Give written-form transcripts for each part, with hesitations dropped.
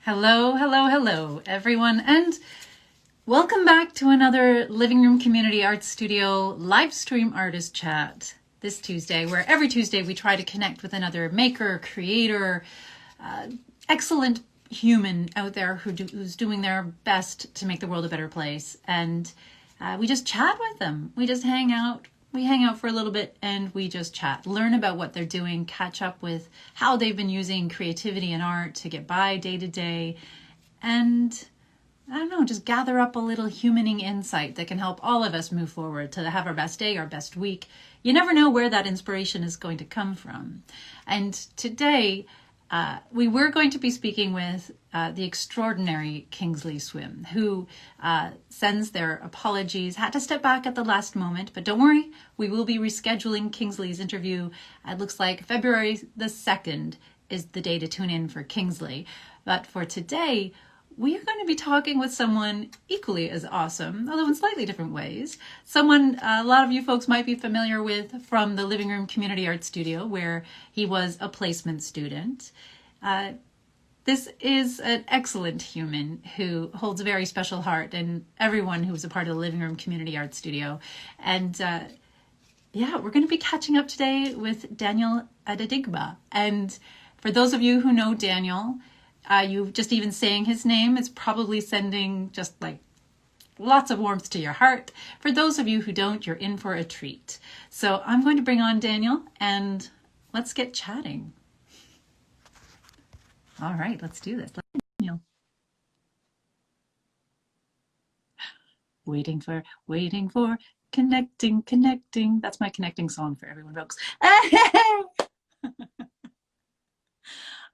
Hello, hello, hello, everyone, and welcome back to another Living Room Community Art Studio live stream artist chat this Tuesday, where every Tuesday we try to connect with another maker, creator, excellent human out there who's doing their best to make the world a better place. And we just chat with them. We just hang out. We hang out for a little bit and we just chat, learn about what they're doing, catch up with how they've been using creativity and art to get by day to day. And I don't know, just gather up a little humaning insight that can help all of us move forward to have our best day, our best week. You never know where that inspiration is going to come from. And today, we were going to be speaking with the extraordinary Kingsley Swim, who sends their apologies, had to step back at the last moment, but don't worry, we will be rescheduling Kingsley's interview. It looks like February the 2nd is the day to tune in for Kingsley. But for today, we are going to be talking with someone equally as awesome, although in slightly different ways. Someone a lot of you folks might be familiar with from the Living Room Community Art Studio, where he was a placement student. This is an excellent human who holds a very special heart in everyone who was a part of the Living Room Community Art Studio. And yeah, we're going to be catching up today with Daniel Adedigba. And for those of you who know Daniel, you just even saying his name is probably sending just like lots of warmth to your heart. For those of you who don't, you're in for a treat. So I'm going to bring on Daniel and let's get chatting. All right, let's do this. Daniel. Waiting for, connecting. That's my connecting song for everyone, folks.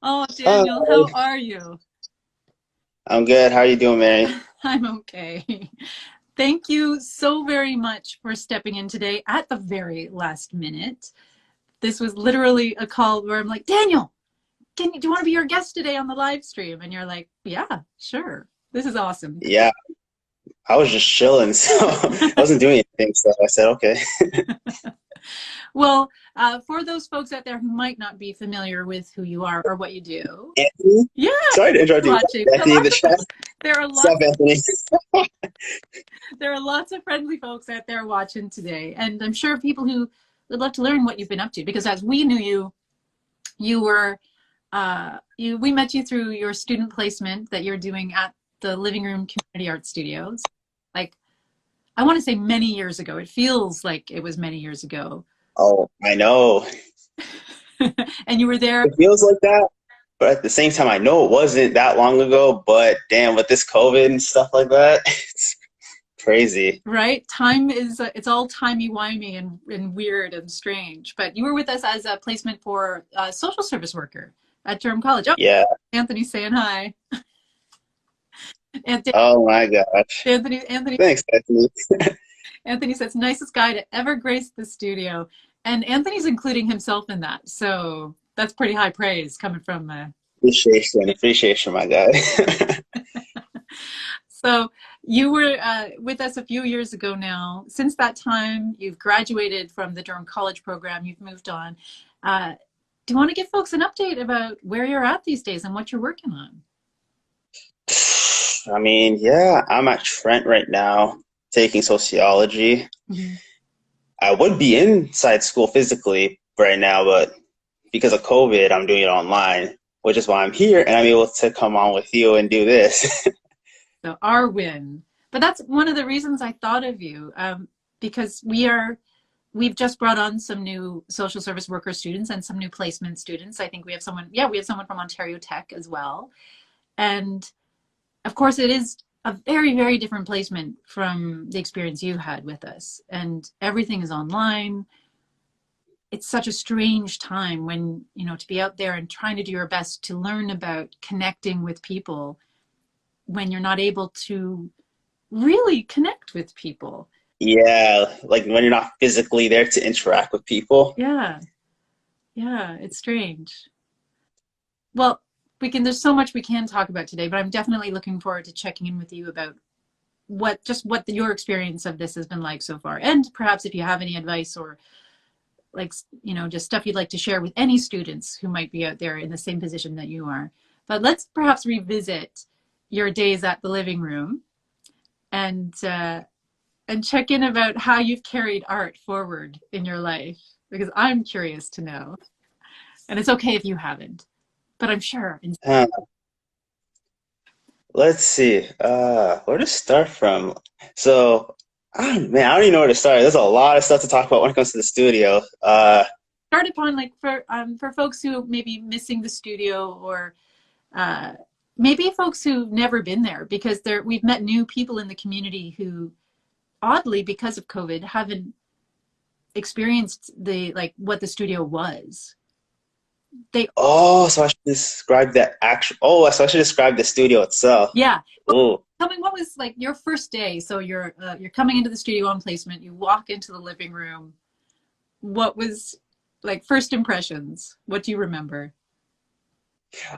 Oh, Daniel, how are you? I'm good. How are you doing, Mary? I'm okay. Thank you so very much for stepping in today at the very last minute. This was literally a call where I'm like, Daniel, do you want to be our guest today on the live stream? And you're like, yeah, sure. This is awesome. Yeah, I was just chilling, so I wasn't doing anything, so I said, okay. Well, for those folks out there who might not be familiar with who you are or what you do. Anthony? Yeah. Sorry to interrupt you. Anthony in the chat. What's up, Anthony? There are lots of friendly folks out there watching today. And I'm sure people who would love to learn what you've been up to, because as we knew you, you were, we met you through your student placement that you're doing at the Living Room Community Art Studios. Like, I want to say many years ago. It feels like it was many years ago. Oh, I know. And you were there. It feels like that, but at the same time, I know it wasn't that long ago, but damn, with this COVID and stuff like that, it's crazy. Right? Time is, it's all timey-wimey and weird and strange. But you were with us as a placement for a social service worker at Durham College. Oh, Yeah. Anthony's saying hi. Anthony, Oh my gosh. Anthony. Thanks, Anthony. Anthony says, nicest guy to ever grace the studio. And Anthony's including himself in that. So that's pretty high praise coming from... Appreciation, my guy. So you were with us a few years ago now. Since that time, you've graduated from the Durham College program. You've moved on. Do you want to give folks an update about where you're at these days and what you're working on? I mean, yeah, I'm at Trent right now, taking sociology. Mm-hmm. I would be inside school physically right now, but because of COVID, I'm doing it online, which is why I'm here and I'm able to come on with you and do this. So our win. But that's one of the reasons I thought of you, because we've just brought on some new social service worker students and some new placement students. I think we have someone from Ontario Tech as well. And of course, it is a very, very different placement from the experience you had with us. And everything is online. It's such a strange time when, you know, to be out there and trying to do your best to learn about connecting with people when you're not able to really connect with people. Yeah, like when you're not physically there to interact with people. Yeah, it's strange. Well, there's so much we can talk about today, but I'm definitely looking forward to checking in with you about what your experience of this has been like so far. And perhaps if you have any advice or like, you know, just stuff you'd like to share with any students who might be out there in the same position that you are. But let's perhaps revisit your days at the living room and check in about how you've carried art forward in your life, because I'm curious to know. And it's okay if you haven't, but I'm sure. Uh, let's see. Where to start from? So, man, I don't even know where to start. There's a lot of stuff to talk about when it comes to the studio. Start upon, like, for folks who may be missing the studio, or uh, maybe folks who've never been there, because we've met new people in the community who, oddly, because of COVID, haven't experienced what the studio was. They So I should describe the actual. So I should describe the studio itself. Yeah. Oh, Tell me, what was like your first day? So you're coming into the studio on placement. You walk into the living room. What was like first impressions? What do you remember?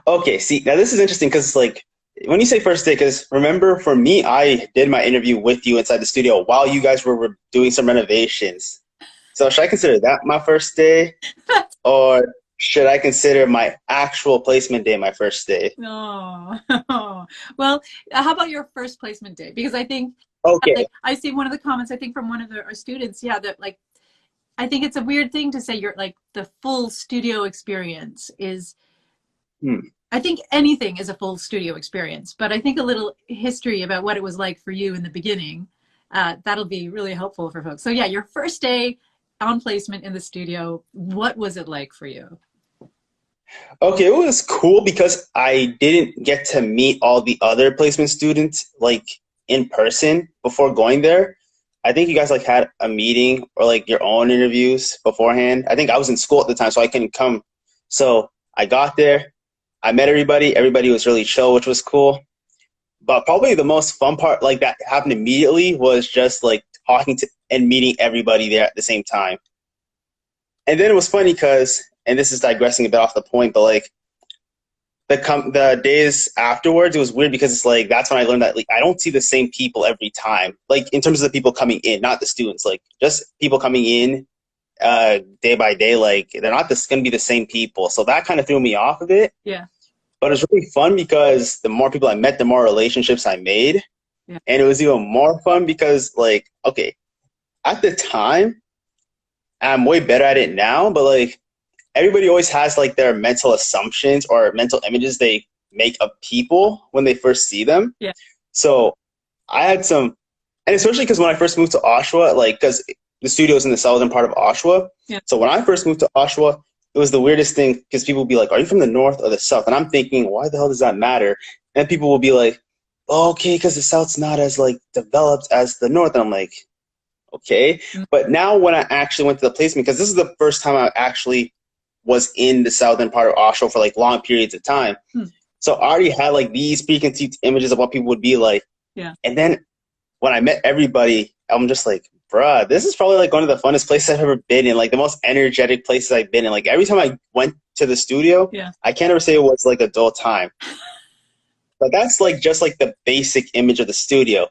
okay. See, now this is interesting because like when you say first day, because remember for me, I did my interview with you inside the studio while you guys were doing some renovations. So should I consider that my first day, or should I consider my actual placement day my first day? No. Well, how about your first placement day? Because I think, Okay. like, I see one of the comments, I think from one of our students, yeah, that like, I think it's a weird thing to say you're like the full studio experience is, Hmm. I think anything is a full studio experience, but I think a little history about what it was like for you in the beginning, that'll be really helpful for folks. So yeah, your first day on placement in the studio, what was it like for you? Okay, it was cool because I didn't get to meet all the other placement students like in person before going there. I think you guys like had a meeting or like your own interviews beforehand. I think I was in school at the time, so I couldn't come. So I got there, I met everybody. Everybody was really chill, which was cool. But probably the most fun part, like that happened immediately, was just like talking to and meeting everybody there at the same time. And then it was funny because, and this is digressing a bit off the point, but like the days afterwards, it was weird because it's like that's when I learned that like I don't see the same people every time. Like in terms of the people coming in, not the students, like just people coming in day by day. Like they're not going to be the same people, so that kind of threw me off of it. Yeah. But it was really fun because the more people I met, the more relationships I made, Yeah. and it was even more fun because like okay, at the time, I'm way better at it now, but like everybody always has like their mental assumptions or mental images they make of people when they first see them. Yeah. So I had some, and especially because when I first moved to Oshawa, like because the studio's in the southern part of Oshawa. Yeah. So when I first moved to Oshawa, it was the weirdest thing because people would be like, "Are you from the north or the south?" And I'm thinking, why the hell does that matter? And people will be like, oh, "Okay, because the south's not as like developed as the north." And I'm like, okay. Mm. But now when I actually went to the placement, because this is the first time I actually was in the southern part of Oshawa for like long periods of time. Hmm. So I already had like these preconceived images of what people would be like. Yeah. And then when I met everybody, I'm just like, bruh, this is probably like one of the funnest places I've ever been in, like the most energetic places I've been in. Like every time I went to the studio, Yeah. I can't ever say it was like a dull time. But that's like just like the basic image of the studio.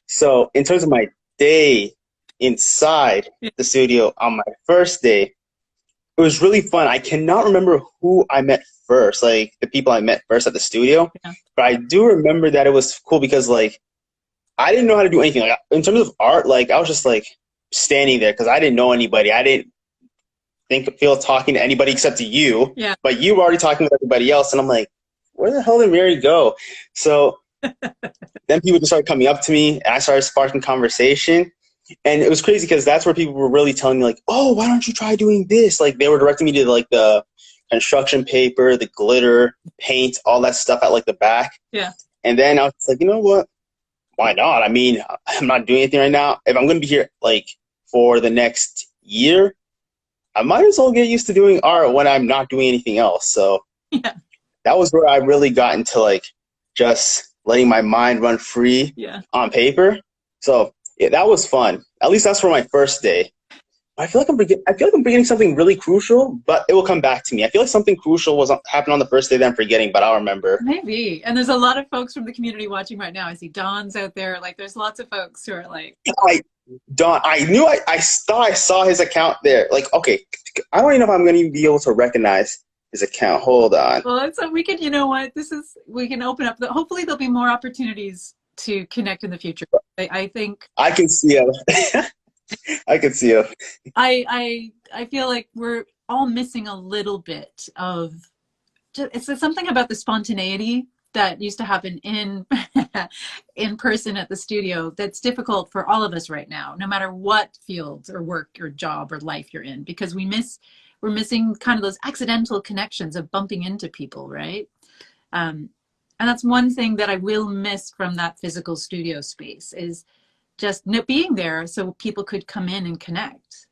So in terms of my day inside the studio on my first day, it was really fun. I cannot remember who I met first, like the people I met first at the studio, Yeah. but I do remember that it was cool because like I didn't know how to do anything. Like in terms of art, like I was just like standing there because I didn't know anybody. I didn't feel talking to anybody except to you. Yeah. But you were already talking with everybody else, and I'm like, where the hell did Mary go? So then people just started coming up to me, and I started sparking conversation. And it was crazy because that's where people were really telling me like, oh, why don't you try doing this? Like they were directing me to like the construction paper, the glitter, paint, all that stuff at like the back. Yeah. And then I was like, you know what? Why not? I mean, I'm not doing anything right now. If I'm going to be here like for the next year, I might as well get used to doing art when I'm not doing anything else. So Yeah. that was where I really got into like just letting my mind run free Yeah. on paper. So yeah, that was fun. At least that's for my first day. I feel like I'm forgetting something really crucial, but it will come back to me. I feel like something crucial was happened on the first day that I'm forgetting, but I'll remember. Maybe. And there's a lot of folks from the community watching right now. I see Don's out there. Like there's lots of folks who are like, I knew I thought I saw his account there. Like, okay, I don't even know if I'm going to be able to recognize his account. Hold on. Well, so we can, you know what, we can open up, hopefully there'll be more opportunities to connect in the future. I think I can see him. I can see him. I feel like we're all missing a little bit of it's something about the spontaneity that used to happen in in person at the studio that's difficult for all of us right now, no matter what field or work or job or life you're in, because we're missing kind of those accidental connections of bumping into people, right? And that's one thing that I will miss from that physical studio space is just being there so people could come in and connect.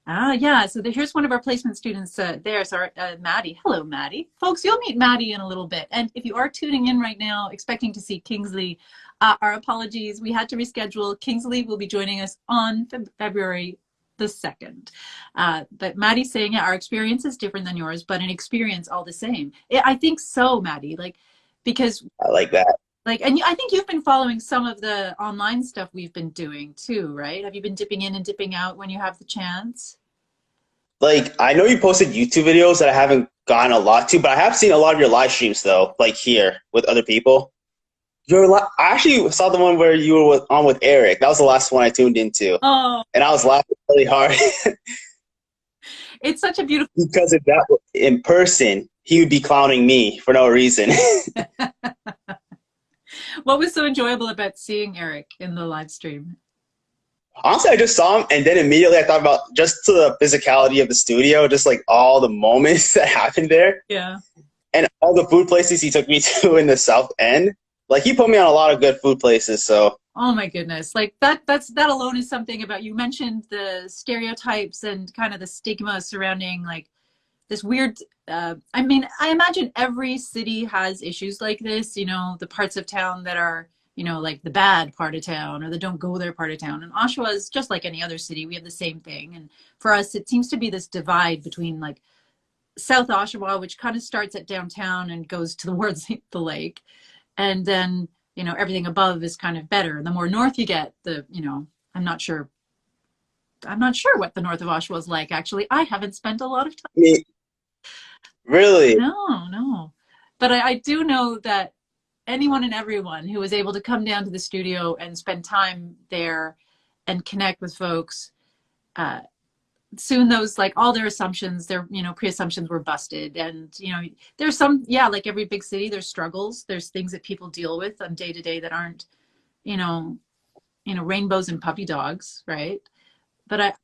Yeah. So here's one of our placement students there. So Maddie. Hello, Maddie. Folks, you'll meet Maddie in a little bit. And if you are tuning in right now, expecting to see Kingsley, our apologies. We had to reschedule. Kingsley will be joining us on February the 2nd. But Maddie's saying, yeah, our experience is different than yours, but an experience all the same. I think so, Maddie. Because I like that. and I think you've been following some of the online stuff we've been doing too, right? Have you been dipping in and dipping out when you have the chance? I know you posted YouTube videos that I haven't gone a lot to, but I have seen a lot of your live streams though, here with other people. I actually saw the one where you were on with Eric. That was the last one I tuned into. Oh. And I was laughing really hard. It's such a beautiful... Because if that were in person, he would be clowning me for no reason. What was so enjoyable about seeing Eric in the live stream? Honestly, I just saw him, and then immediately I thought about just to the physicality of the studio, just all the moments that happened there. Yeah. And all the food places he took me to in the South End. He put me on a lot of good food places, so. Oh my goodness. That alone is something about, you mentioned the stereotypes and kind of the stigma surrounding this weird, I imagine every city has issues like this, the parts of town that are, the bad part of town or the don't go there part of town. And Oshawa is just like any other city. We have the same thing. And for us, it seems to be this divide between South Oshawa, which kind of starts at downtown and goes towards the lake. And then, everything above is kind of better. And the more north you get, I'm not sure what the north of Oshawa is like, actually. I haven't spent a lot of time. Really? No. But I do know that anyone and everyone who was able to come down to the studio and spend time there and connect with folks, soon those, all their assumptions, their, pre-assumptions were busted. And, there's some, like every big city, there's struggles. There's things that people deal with on day to day that aren't, rainbows and puppy dogs, right? But I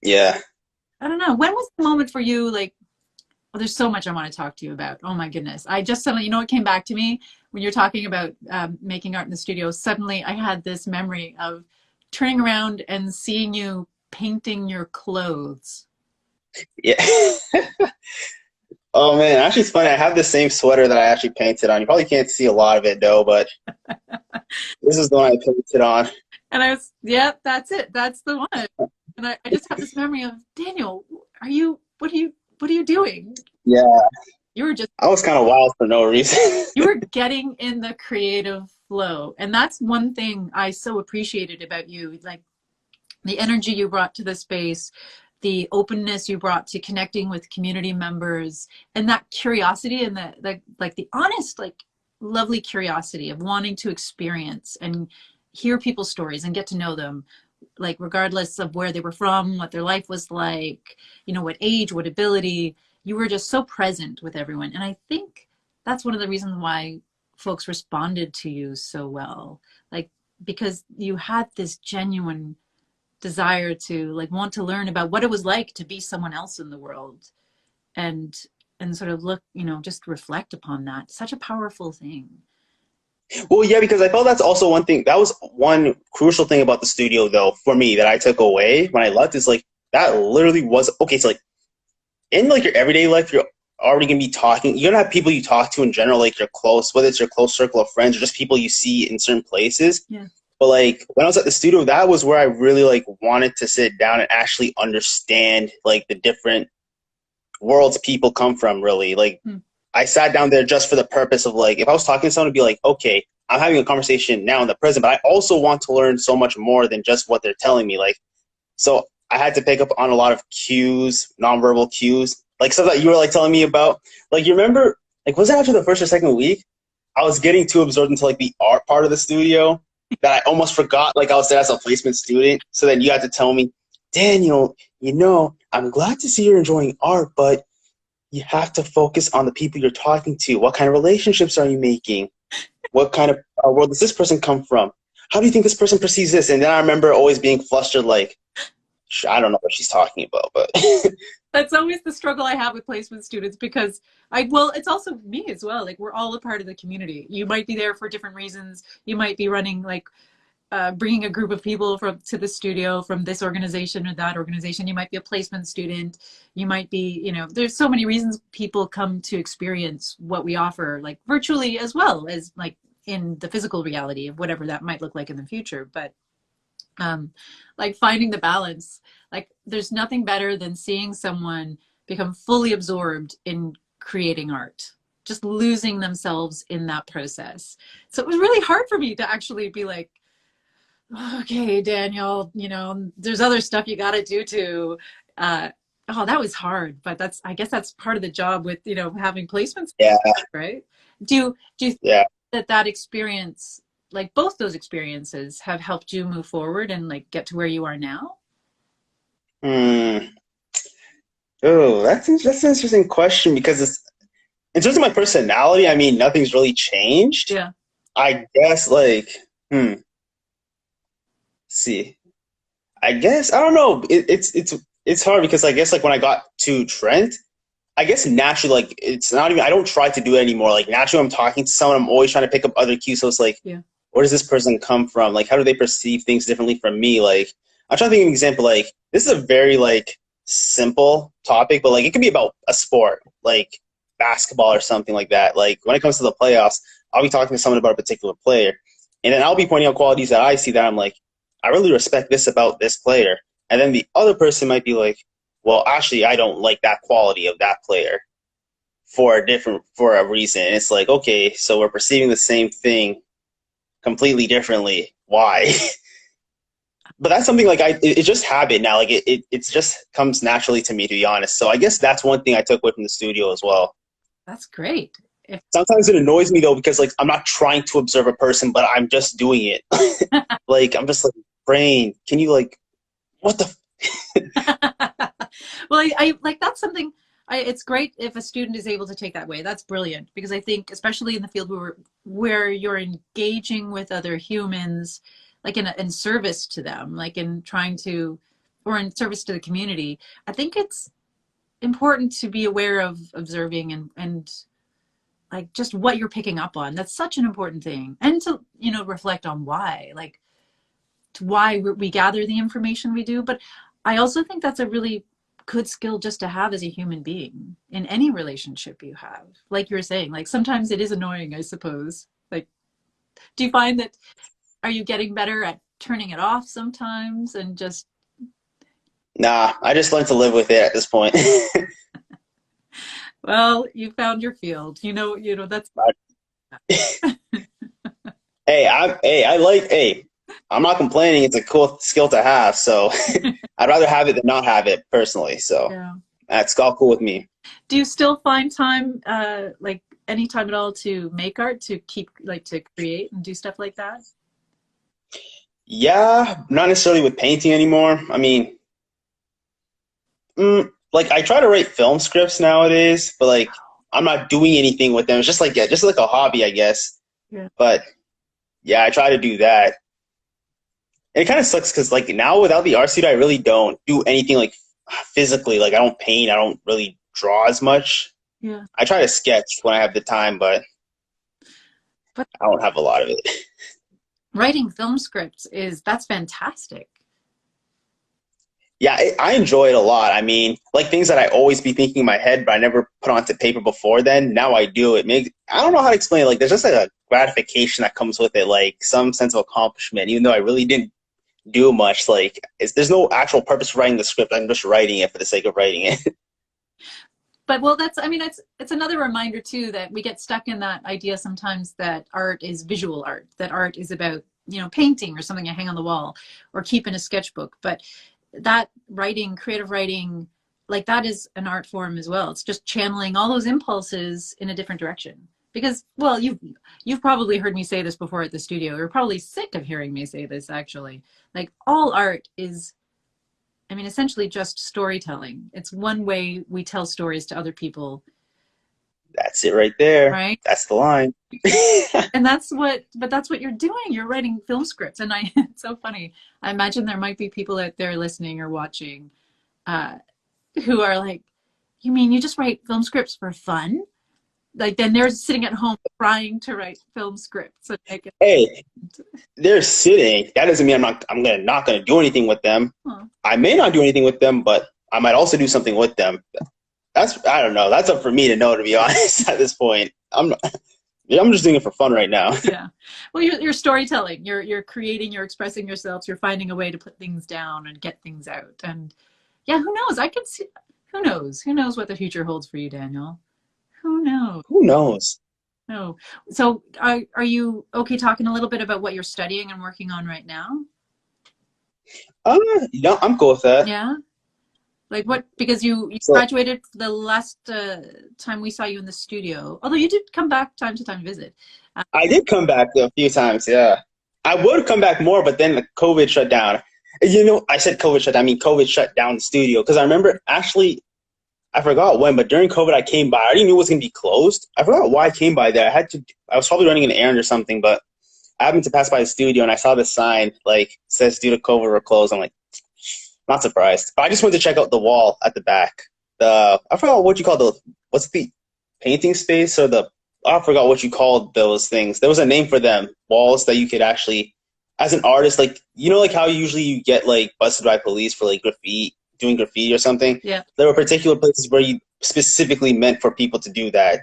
don't know. When was the moment for you, well, there's so much I want to talk to you about. Oh my goodness. I just suddenly, what came back to me when you're talking about making art in the studio, suddenly I had this memory of turning around and seeing you painting your clothes. Yeah. Oh man, actually it's funny. I have the same sweater that I actually painted on. You probably can't see a lot of it though, but this is the one I painted on. And I was, that's it. That's the one. And I just have this memory of, Daniel, what are you doing? Yeah. You were just... I was kind of wild for no reason. You were getting in the creative flow. And that's one thing I so appreciated about you. The energy you brought to the space, the openness you brought to connecting with community members, and that curiosity and the honest, lovely curiosity of wanting to experience and hear people's stories and get to know them, regardless of where they were from, what their life was like, what age, what ability. You were just so present with everyone. And I think that's one of the reasons why folks responded to you so well, because you had this genuine desire to want to learn about what it was like to be someone else in the world and sort of look, just reflect upon that. Such a powerful thing. Well, yeah, because I felt that's also one thing. That was one crucial thing about the studio, though, for me that I took away when I left is that literally was okay. So in your everyday life, you're already gonna be talking. You're gonna have people you talk to in general, you're close, whether it's your close circle of friends or just people you see in certain places. Yeah. But when I was at the studio, that was where I really wanted to sit down and actually understand the different worlds people come from. Really, I sat down there just for the purpose of if I was talking to someone, it'd be okay, I'm having a conversation now in the present, but I also want to learn so much more than just what they're telling me. So I had to pick up on a lot of cues, nonverbal cues, like stuff that you were like telling me about. Like you remember, like was it after the first or second week? I was getting too absorbed into like the art part of the studio that I almost forgot like I was there as a placement student. So then you had to tell me, Daniel, I'm glad to see you're enjoying art, but you have to focus on the people you're talking to. What kind of relationships are you making? What kind of world does this person come from? How do you think this person perceives this? And then I remember always being flustered, like, I don't know what she's talking about, but That's always the struggle I have with placement students because well, it's also me as well. Like we're all a part of the community. You might be there for different reasons. You might be running like bringing a group of people to the studio from this organization or that organization. You might be a placement student. You might be, there's so many reasons people come to experience what we offer, like virtually as well as like in the physical reality of whatever that might look like in the future. But like finding the balance, like there's nothing better than seeing someone become fully absorbed in creating art, just losing themselves in that process. So it was really hard for me to actually be like, okay, Daniel, there's other stuff you got to do too. Oh, that was hard, but I guess that's part of the job with, having placements, yeah, right? Do you yeah. think that experience, like both those experiences, have helped you move forward and like get to where you are now? Hmm. Oh, that's an interesting question because in terms of my personality, I mean, nothing's really changed. Yeah. I guess like, let's see. I guess I don't know. It's hard because I guess like when I got to Trent, I guess naturally like it's not even I don't try to do it anymore. Like naturally, when I'm talking to someone, I'm always trying to pick up other cues. So it's like, Yeah. where does this person come from? Like, how do they perceive things differently from me? Like, I'm trying to think of an example. Like, this is a very like simple topic, but like it could be about a sport, like basketball or something like that. Like when it comes to the playoffs, I'll be talking to someone about a particular player, and then I'll be pointing out qualities that I see that I'm like, I really respect this about this player, and then the other person might be like, well, actually, I don't like that quality of that player for a reason. And it's like, okay, so we're perceiving the same thing completely differently. Why? But that's something like it's just habit now. Like it just comes naturally to me, to be honest. So I guess that's one thing I took away from the studio as well. That's great. If Sometimes it annoys me though because like I'm not trying to observe a person, but I'm just doing it. Like I'm just like, brain, can you like, what the? well, I like that's something. It's great if a student is able to take that way. That's brilliant because I think, especially in the field where you're engaging with other humans, like in service to them, like in trying to, or in service to the community, I think it's important to be aware of observing and like just what you're picking up on. That's such an important thing, and to reflect on why, like to why we gather the information we do. But I also think that's a really good skill just to have as a human being in any relationship you have. Like you're saying, like sometimes it is annoying, I suppose. Like, do you find that, are you getting better at turning it off sometimes and just, Nah, I just learned to live with it at this point. well, you found your field, that's, Hey, I'm not complaining. It's a cool skill to have. So I'd rather have it than not have it personally. So yeah. that's all cool with me. Do you still find time, like any time at all to make art, to keep, like to create and do stuff like that? Yeah, not necessarily with painting anymore. I mean, like I try to write film scripts nowadays, but like I'm not doing anything with them. It's just like a hobby, I guess. Yeah. But yeah, I try to do that. And it kind of sucks because like now without the art studio, I really don't do anything like physically. Like I don't paint. I don't really draw as much. Yeah. I try to sketch when I have the time, but But I don't have a lot of it. writing film scripts that's fantastic. Yeah, I enjoy it a lot. I mean, like things that I always be thinking in my head, but I never put onto paper before then. Now I do. I don't know how to explain it. Like there's just like a gratification that comes with it, like some sense of accomplishment, even though I really didn't do much. Like there's no actual purpose for writing the script. I'm just writing it for the sake of writing it. But well, it's another reminder too that we get stuck in that idea sometimes that art is visual art, that art is about, painting or something you hang on the wall or keep in a sketchbook. But that writing, creative writing, like that is an art form as well. It's just channeling all those impulses in a different direction. Because, well, you've probably heard me say this before at the studio. You're probably sick of hearing me say this, actually. Like, all art is, I mean, essentially just storytelling. It's one way we tell stories to other people, That's it right there. right? That's the line. And but that's what you're doing. You're writing film scripts. And it's so funny. I imagine there might be people out there listening or watching uh, who are like, you mean you just write film scripts for fun? Like, then they're sitting at home trying to write film scripts. Hey, they're sitting. That doesn't mean I'm not gonna do anything with them. Huh. I may not do anything with them, but I might also do something with them. I don't know. That's up for me to know, to be honest, at this point. I'm just doing it for fun right now. Yeah. Well, you're storytelling. You're creating, you're expressing yourselves, you're finding a way to put things down and get things out. And yeah, who knows? I could see, who knows? Who knows what the future holds for you, Daniel? Who knows? Who knows? No. So are you okay talking a little bit about what you're studying and working on right now? I'm cool with that. Yeah. Like what? Because you So graduated the last time we saw you in the studio. Although you did come back time to time to visit. I did come back a few times, yeah. I would come back more, but then the COVID shut down. I said COVID shut down. I mean, COVID shut down the studio. Because I remember, actually, I forgot when, but during COVID, I came by. I already knew it was going to be closed. I forgot why I came by there. I was probably running an errand or something, but I happened to pass by the studio, and I saw the sign, like, says due to COVID, we're closed. I'm like, not surprised. But I just went to check out the wall at the back. I forgot what you call what's the painting space or I forgot what you called those things. There was a name for them, walls that you could actually, as an artist, like, like how usually you get like busted by police for like doing graffiti or something. Yeah. There were particular places where you specifically meant for people to do that.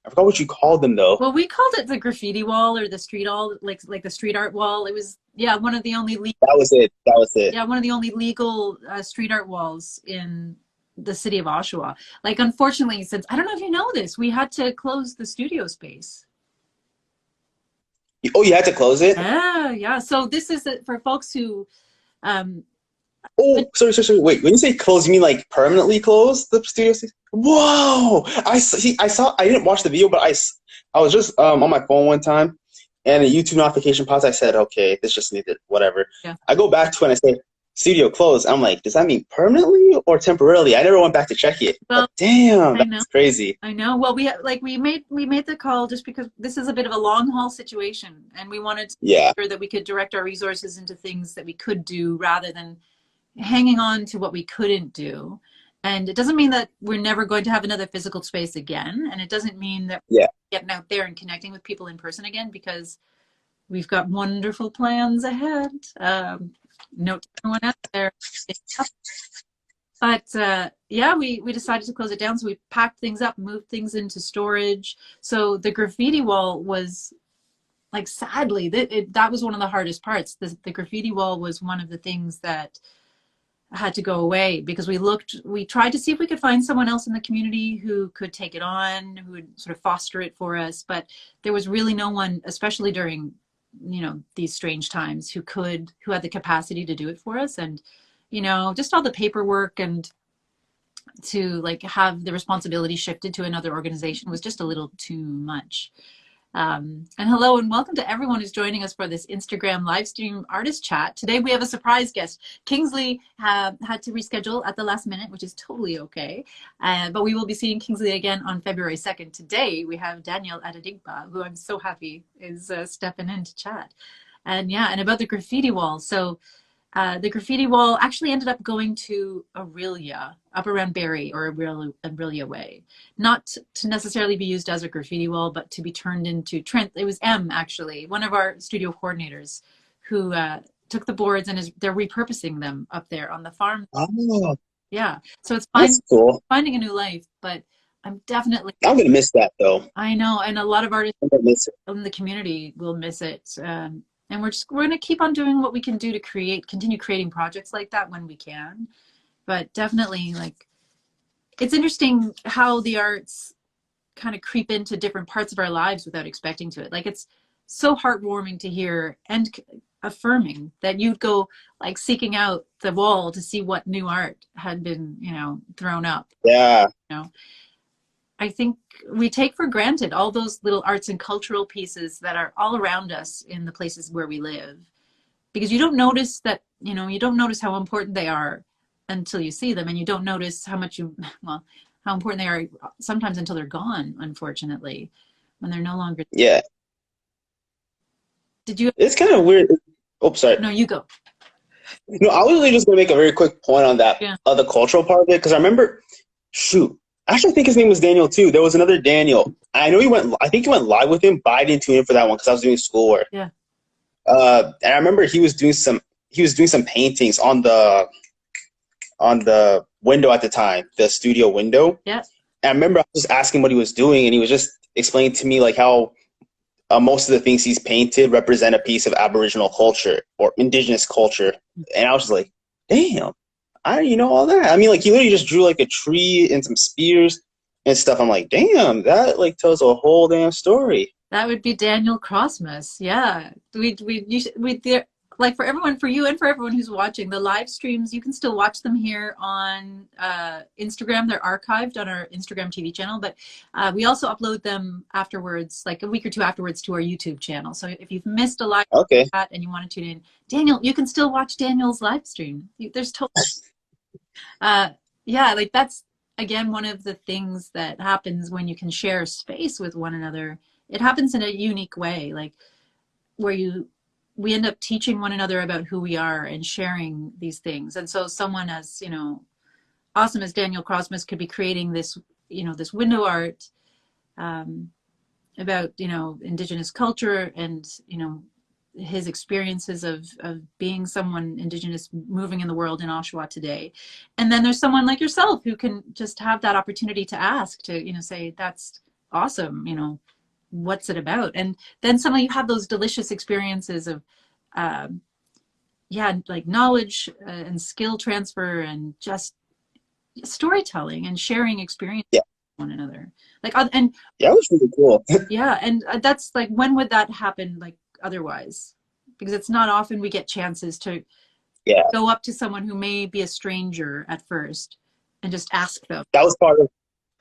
I forgot what you called them though. Well, we called it the graffiti wall or the street wall, like the street art wall. It was, yeah, one of the only That was it. That was it. yeah, one of the only legal street art walls in the city of Oshawa. Like, unfortunately, since I don't know if you know this, we had to close the studio space. Oh, you had to close it? Yeah. So this is for folks who, um, Oh, sorry. Wait, when you say close, you mean like permanently close the studio? Whoa! I didn't watch the video, but I was just on my phone one time, and a YouTube notification popped. I said, okay, this just needed whatever. Yeah. I go back to it and I say, studio closed. I'm like, does that mean permanently or temporarily? I never went back to check it. Well, but damn, that's crazy. I know. Well, we made the call just because this is a bit of a long haul situation, and we wanted to make sure that we could direct our resources into things that we could do rather than hanging on to what we couldn't do. And it doesn't mean that we're never going to have another physical space again, and it doesn't mean that we're getting out there and connecting with people in person again, because we've got wonderful plans ahead. Note to everyone out there. But yeah, we decided to close it down, so we packed things up, moved things into storage. So the graffiti wall was, like, sadly, that was one of the hardest parts. The graffiti wall was one of the things that had to go away, because we tried to see if we could find someone else in the community who could take it on, who would sort of foster it for us. But there was really no one, especially during, these strange times, who had the capacity to do it for us. And, just all the paperwork and to like have the responsibility shifted to another organization was just a little too much. And hello and welcome to everyone who's joining us for this Instagram live stream artist chat. Today we have a surprise guest. Kingsley had to reschedule at the last minute, which is totally okay. But we will be seeing Kingsley again on February 2nd. Today we have Daniel Adedigba, who I'm so happy is stepping in to chat. And about the graffiti wall. So the graffiti wall actually ended up going to Aurelia, up around Barrie or Aurelia Way. Not to necessarily be used as a graffiti wall, but to be turned into Trent. It was M, actually, one of our studio coordinators, who took the boards and they're repurposing them up there on the farm. Oh, yeah. So it's cool. Finding a new life, but I'm going to miss that, though. I know, and a lot of artists in the community will miss it. And we're going to keep on doing what we can do to continue creating projects like that when we can. But definitely, like, it's interesting how the arts kind of creep into different parts of our lives without expecting to it. Like, it's so heartwarming to hear, and affirming that you'd go like seeking out the wall to see what new art had been, thrown up. Yeah. You know, I think we take for granted all those little arts and cultural pieces that are all around us in the places where we live, because you don't notice that, you don't notice how important they are until you see them, and you don't notice well, how important they are sometimes until they're gone, unfortunately, when they're no longer. Yeah. Did you? It's kind of weird. Oh, sorry. No, you go. No, I was really just going to make a very quick point on that, Yeah. the cultural part of it, because I remember, shoot, actually I think his name was Daniel too. There was another Daniel. I know I think he went live with him, but I didn't tune in for that one because I was doing schoolwork. Yeah. And I remember he was doing some paintings on the window at the time, the studio window. Yeah. And I remember I was just asking what he was doing, and he was just explaining to me like how most of the things he's painted represent a piece of Aboriginal culture or indigenous culture. And I was just like, damn, I didn't know all that. I mean, like he literally just drew like a tree and some spears and stuff. I'm like, damn, that like tells a whole damn story. That would be Daniel Crossmas. Yeah. Like for everyone, for you and for everyone who's watching the live streams, you can still watch them here on Instagram. They're archived on our Instagram TV channel, but we also upload them afterwards, like a week or two afterwards, to our YouTube channel. So if you've missed a live chat and you want to tune in, Daniel, you can still watch Daniel's live stream. There's totally, yeah, like that's again one of the things that happens when you can share space with one another. It happens in a unique way, like where we end up teaching one another about who we are and sharing these things. And so someone as, awesome as Daniel Crossmas could be creating this, this window art about, Indigenous culture and, his experiences of being someone Indigenous moving in the world in Oshawa today. And then there's someone like yourself who can just have that opportunity to ask, to, say, that's awesome, what's it about? And then suddenly you have those delicious experiences of like knowledge and skill transfer and just storytelling and sharing experience with one another, like and yeah, it was really cool. Yeah, and that's like, when would that happen like otherwise? Because it's not often we get chances to go up to someone who may be a stranger at first and just ask them.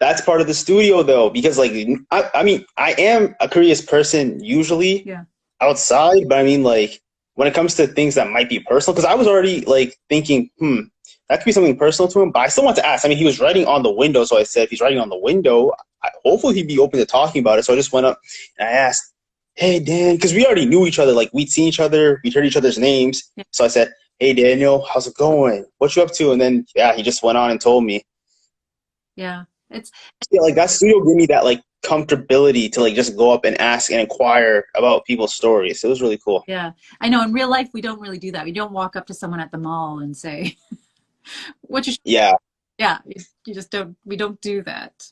That's part of the studio though, because like I mean I am a curious person usually outside, but I mean like when it comes to things that might be personal, because I was already like thinking, that could be something personal to him, but I still want to ask. I mean, he was writing on the window, so I said if he's writing on the window, hopefully he'd be open to talking about it. So I just went up and I asked, hey Dan, because we already knew each other, like we'd seen each other, we'd heard each other's names. So I said, hey Daniel, how's it going? What you up to? And then he just went on and told me. Yeah. Like that studio gave me that like comfortability to like just go up and ask and inquire about people's stories. It was really cool. Yeah, I know. In real life, we don't really do that. We don't walk up to someone at the mall and say, "What you?" Yeah, you just don't. We don't do that.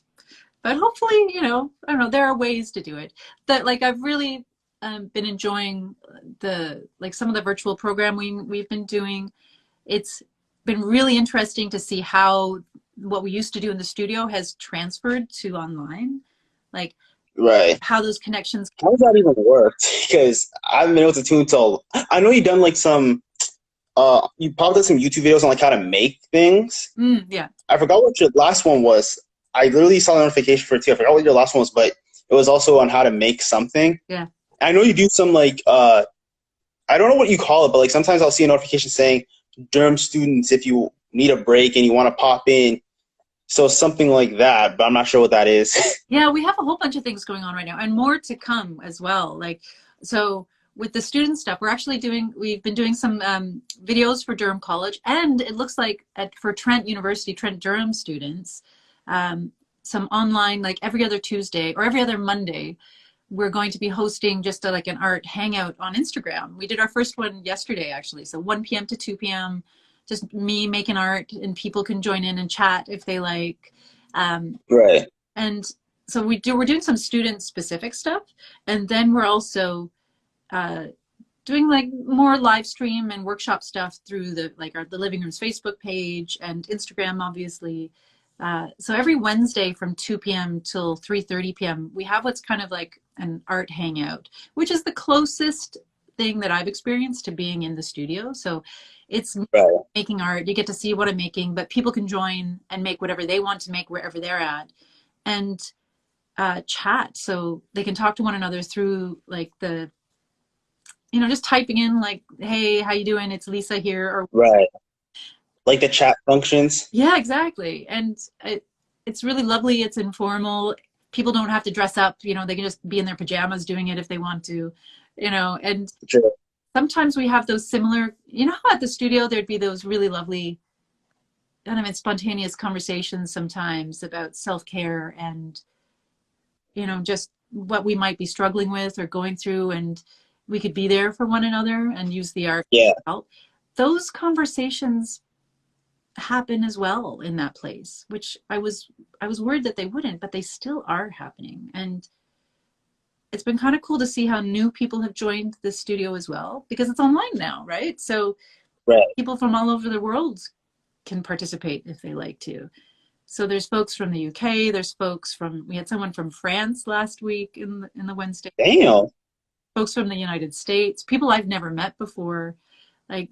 But hopefully, I don't know. There are ways to do it. That like I've really been enjoying some of the virtual programming we've been doing. It's been really interesting to see how what we used to do in the studio has transferred to online, like how those connections. How does that even work? Because I haven't been able to tune till. I know you've done like some. You popped up some YouTube videos on like how to make things. Yeah. I forgot what your last one was. I literally saw the notification for it too. I forgot what your last one was, but it was also on how to make something. Yeah. I know you do some like I don't know what you call it, but like sometimes I'll see a notification saying Durham students, if you need a break and you want to pop in. So something like that, but I'm not sure what that is. Yeah, we have a whole bunch of things going on right now and more to come as well. Like, so with the student stuff, we've been doing some videos for Durham College, and it looks like for Trent University, Trent Durham students, some online, like every other Tuesday or every other Monday, we're going to be hosting just like an art hangout on Instagram. We did our first one yesterday, actually. So 1 p.m. to 2 p.m., just me making art, and people can join in and chat if they like. Right. And so we're doing some student specific stuff. And then we're also doing like more live stream and workshop stuff through the Living Room's Facebook page and Instagram, obviously. So every Wednesday from 2 p.m. till 3:30 p.m., we have what's kind of like an art hangout, which is the closest thing that I've experienced to being in the studio. So it's Right. making art. You get to see what I'm making, but people can join and make whatever they want to make wherever they're at, and chat. So they can talk to one another through like the, just typing in like, "Hey, how you doing? It's Lisa here," or Right. Like the chat functions. yeah, exactly. And it's really lovely. It's informal. People don't have to dress up. They can just be in their pajamas doing it if they want to. And Sure. sometimes we have those similar. How at the studio there'd be those really lovely kind of spontaneous conversations sometimes about self-care and just what we might be struggling with or going through, and we could be there for one another and use the art Yeah. to help. Those conversations happen as well in that place, which I was worried that they wouldn't, but they still are happening. And it's been kind of cool to see how new people have joined the studio as well, because it's online now, right? So Right. people from all over the world can participate if they like to. So there's folks from the UK, we had someone from France last week in the Wednesday, Damn. folks from the United States, people I've never met before. Like,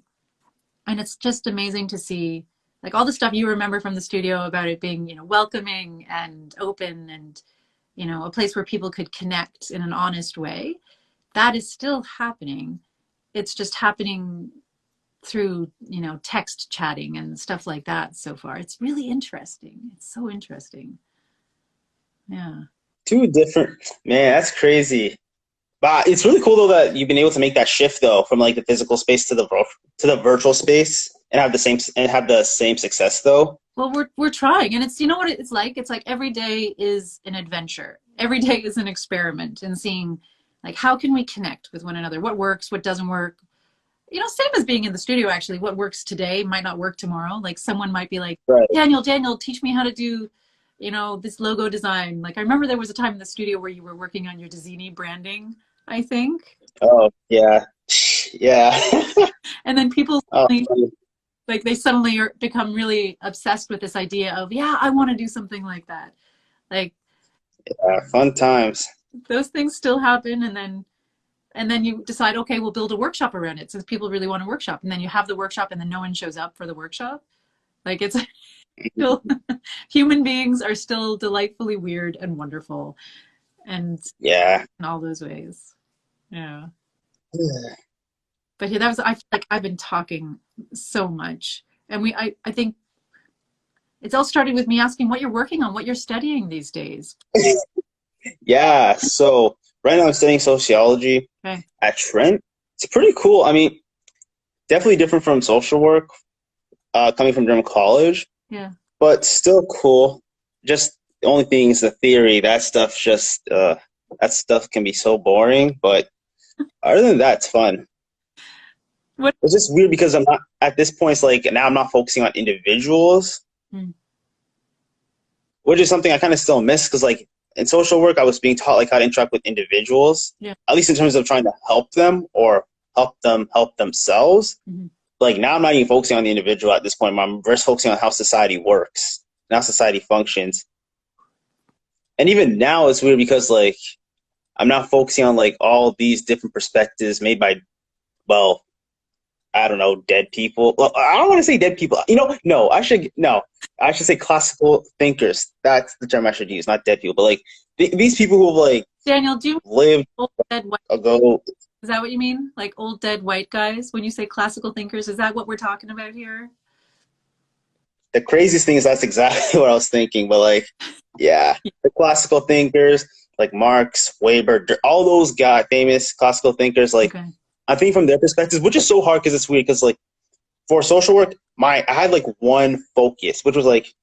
and it's just amazing to see like all the stuff you remember from the studio about it being, welcoming and open and, a place where people could connect in an honest way. That is still happening. It's just happening through, text chatting and stuff like that so far. It's really interesting. It's so interesting. Yeah. Two different, man, that's crazy. But it's really cool though that you've been able to make that shift though from like the physical space to the virtual space and have the same success though. Well, we're trying, and it's, what it's like. It's like every day is an adventure. Every day is an experiment in seeing like how can we connect with one another? What works, what doesn't work? Same as being in the studio actually. What works today might not work tomorrow. Like someone might be like, Right. Daniel, teach me how to do, this logo design. Like I remember there was a time in the studio where you were working on your Designy branding, I think. Oh yeah. Yeah. And then people Oh, like they suddenly become really obsessed with this idea of, yeah, I want to do something like that. Like yeah, fun times. those things still happen, and then you decide, okay, we'll build a workshop around it since people really want a workshop, and then you have the workshop and then no one shows up for the workshop. Like it's still human beings are still delightfully weird and wonderful, and Yeah. in all those ways. Yeah. But yeah, I feel like I've been talking so much, and I think it's all started with me asking what you're working on, what you're studying these days. Yeah. So right now I'm studying sociology Okay. at Trent. It's pretty cool. I mean, definitely different from social work, coming from Durham College, Yeah. but still cool. Just the only thing is the theory. That stuff can be so boring, but other than that, it's fun. What? It's just weird because I'm not at this point. It's like now I'm not focusing on individuals, Hmm. which is something I kind of still miss because like in social work, I was being taught like how to interact with individuals, Yeah. at least in terms of trying to help them or help them help themselves. Mm-hmm. Like now I'm not even focusing on the individual at this point. I'm just focusing on how society works and how society functions. And even now it's weird because like I'm not focusing on like all these different perspectives made by, well, I don't know, dead people. Well, I don't want to say dead people. No, I should say classical thinkers. That's the term I should use, not dead people. But like these people who have like Daniel, do you lived old dead white? ago. Is that what you mean? Like old dead white guys? When you say classical thinkers, is that what we're talking about here? The craziest thing is that's exactly what I was thinking. But like, yeah, the classical thinkers like Marx, Weber, all those guys, famous classical thinkers. Like, Okay. I think from their perspectives, which is so hard because it's weird. Because like for social work, I had like one focus, which was like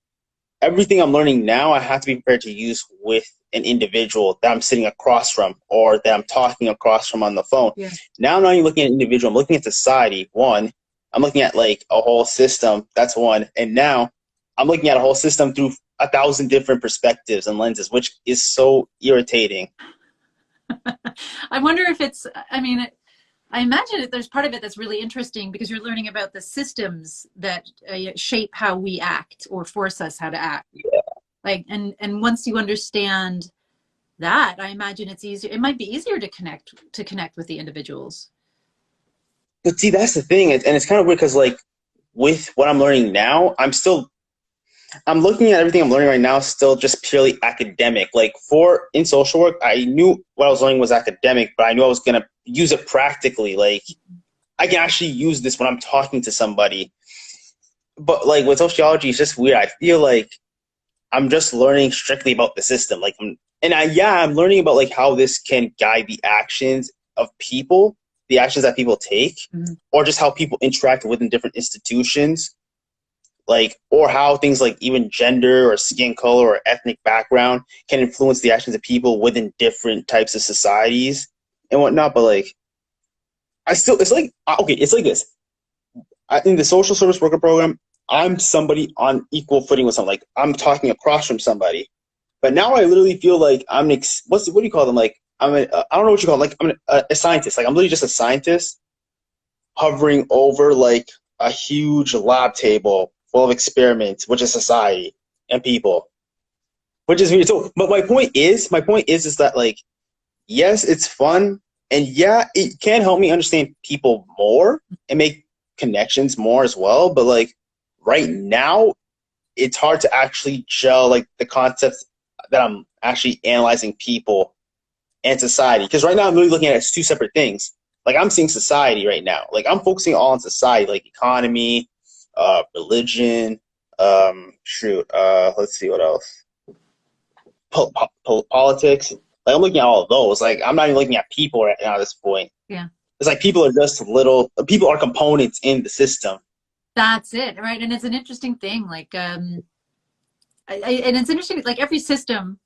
everything I'm learning now, I have to be prepared to use with an individual that I'm sitting across from or that I'm talking across from on the phone. Yeah. Now I'm not even looking at an individual. I'm looking at society. One, I'm looking at like a whole system. That's one. And now I'm looking at a whole system through 1,000 different perspectives and lenses, which is so irritating. I wonder if I mean, I imagine there's part of it that's really interesting because you're learning about the systems that shape how we act or force us how to act. Yeah. Like, and once you understand that, I imagine it's easier. It might be easier to connect with the individuals. but see, that's the thing, and it's kind of weird because like with what I'm learning now, I'm looking at everything I'm learning right now still just purely academic. Like for in social work, I knew what I was learning was academic, but I knew I was gonna use it practically. Like I can actually use this when I'm talking to somebody. But like with sociology, it's just weird. I feel like I'm just learning strictly about the system. Like I'm learning about like how this can guide the actions of people, the actions that people take, Mhm. or just how people interact within different institutions, like or how things like even gender or skin color or ethnic background can influence the actions of people within different types of societies and whatnot. But like I still, it's like okay, it's like this. In the social service worker program, I'm somebody on equal footing with someone. Like I'm talking across from somebody. But now I literally feel like what do you call them? Like I don't know what you call them. Like a scientist. Like I'm literally just a scientist hovering over like a huge lab table full of experiments, which is society and people, which is weird. So, but is that like yes, it's fun, and yeah, it can help me understand people more and make connections more as well. But like right now, it's hard to actually gel like the concepts that I'm actually analyzing people and society. Because right now I'm really looking at it as two separate things. Like I'm seeing society right now. Like I'm focusing all on society, like economy, religion, let's see what else. Politics. Like I'm looking at all of those. Like I'm not even looking at people right now at this point. Yeah. It's like people are components in the system. That's it, right? And it's an interesting thing. Like, and it's interesting. Like every system,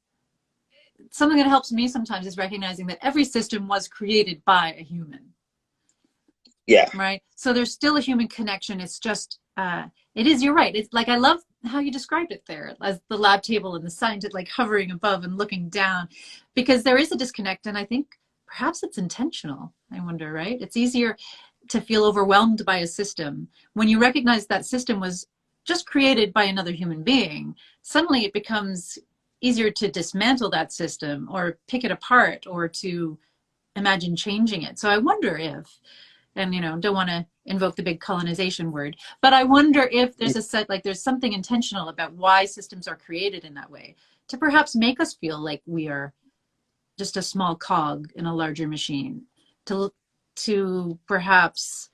something that helps me sometimes is recognizing that every system was created by a human, Yeah. right? So there's still a human connection. It's just, it is. You're right. It's like I love how you described it there, as the lab table and the scientist like hovering above and looking down, because there is a disconnect, and I think perhaps it's intentional. I wonder, right? It's easier to feel overwhelmed by a system when you recognize that system was just created by another human being. Suddenly it becomes easier to dismantle that system or pick it apart or to imagine changing it. So I wonder if, and don't want to invoke the big colonization word, but I wonder if there's there's something intentional about why systems are created in that way, to perhaps make us feel like we are just a small cog in a larger machine, to perhaps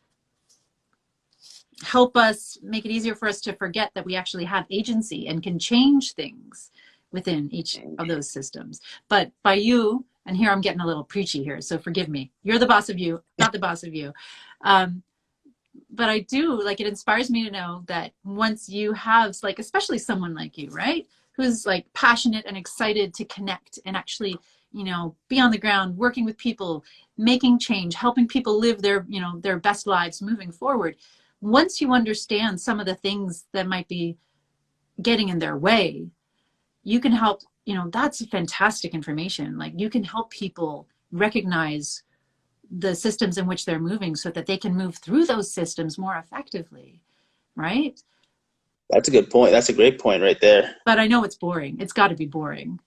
help us, make it easier for us to forget that we actually have agency and can change things within each of those systems. But by you, and here I'm getting a little preachy here, so forgive me. You're the boss of you, not the boss of you. But I do, like, it inspires me to know that once you have, like, especially someone like you, right, who's like passionate and excited to connect and actually, be on the ground, working with people, making change, helping people live their best lives moving forward. Once you understand some of the things that might be getting in their way, you can help, that's fantastic information. Like you can help people recognize the systems in which they're moving so that they can move through those systems more effectively, right? That's a good point. That's a great point right there. But I know it's boring. It's got to be boring.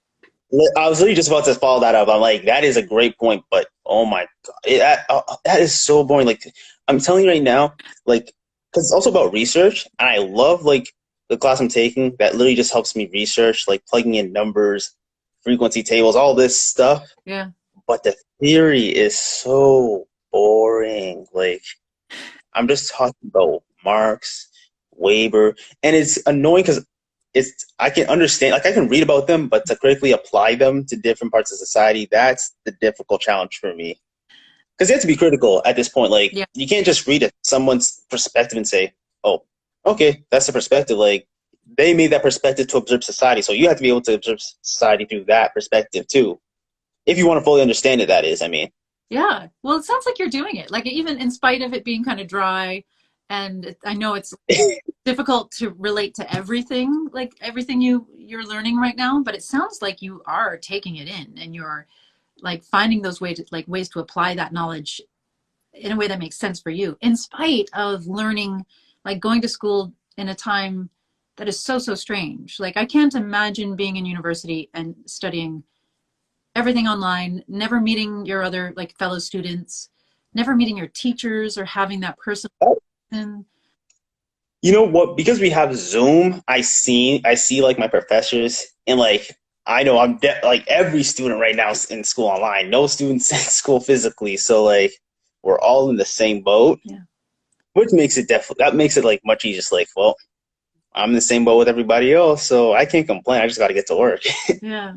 I was literally just about to follow that up. I'm like, that is a great point, but oh my god, that is so boring. Like, I'm telling you right now, like, because it's also about research, and I love like the class I'm taking that literally just helps me research, like plugging in numbers, frequency tables, all this stuff. Yeah. But the theory is so boring. Like, I'm just talking about Marx, Weber, and it's annoying because I can understand, like I can read about them, but to critically apply them to different parts of society, that's the difficult challenge for me. Because you have to be critical at this point. Like Yeah. you can't just read it someone's perspective and say, "Oh, okay, that's the perspective." Like they made that perspective to observe society, so you have to be able to observe society through that perspective too, if you want to fully understand it. That is, I mean. Yeah. Well, it sounds like you're doing it. Like even in spite of it being kind of dry, and I know it's difficult to relate to everything, like everything you're learning right now, but it sounds like you are taking it in and you're like finding those ways to apply that knowledge in a way that makes sense for you, in spite of learning, like going to school in a time that is so strange. Like I can't imagine being in university and studying everything online, never meeting your other like fellow students, never meeting your teachers or having that personal Oh, connection? you know what? Because we have Zoom, I see like my professors, and like I know like every student right now is in school online. No students in school physically, so like we're all in the same boat, Yeah. which makes it definitely that makes it like much easier. Just like, well, I'm in the same boat with everybody else, so I can't complain. I just got to get to work. Yeah.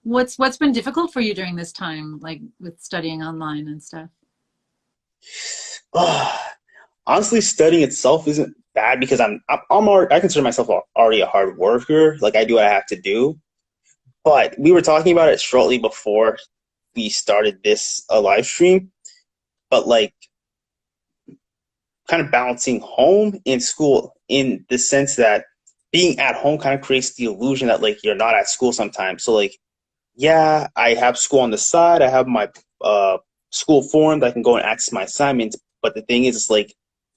What's been difficult for you during this time, like with studying online and stuff? Honestly, studying itself isn't bad because I consider myself already a hard worker. Like I do what I have to do. But we were talking about it shortly before we started this live stream. But like kind of balancing home and school in the sense that being at home kind of creates the illusion that like you're not at school sometimes. So like yeah, I have school on the side. I have my school formed. I can go and access my assignments. But the thing is, it's like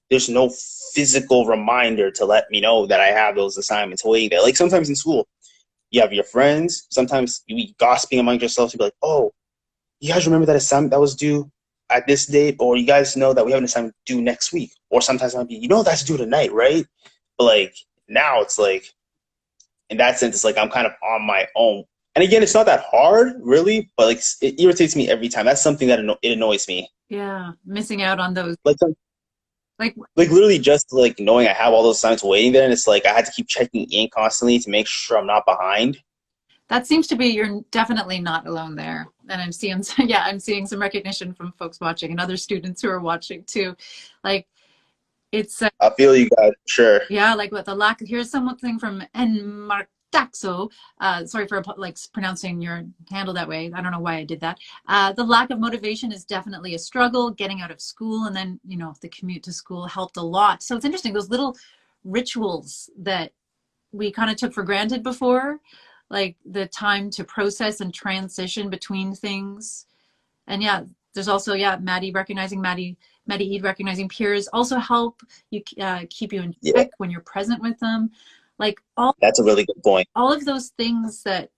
there's no physical reminder to let me know that I have those assignments waiting there. Like sometimes in school, you have your friends. Sometimes you be gossiping among yourselves. You be like, "Oh, you guys remember that assignment that was due at this date?" Or you guys know that we have an assignment due next week. Or sometimes it might be, that's due tonight, right? But like now, it's like in that sense, it's like I'm kind of on my own. And again, it's not that hard, really, but like it irritates me every time. That's something that it annoys me. Yeah, missing out on those. Like, Like like literally just like knowing I have all those assignments waiting there, and it's like I had to keep checking in constantly to make sure I'm not behind. that seems to be you're definitely not alone there. And I'm seeing yeah, I'm seeing some recognition from folks watching and other students who are watching too. Like it's I feel you guys, sure. yeah, like what the lack. Here's something from Enmartaxo. Sorry for like pronouncing your handle that way. I don't know why I did that. The lack of motivation is definitely a struggle. Getting out of school and then the commute to school helped a lot. So it's interesting those little rituals that we kind of took for granted before, like the time to process and transition between things. And yeah, there's also Maddie Eid recognizing peers also help you keep you in Yeah, check when you're present with them. Like that's a really good point. all of those things that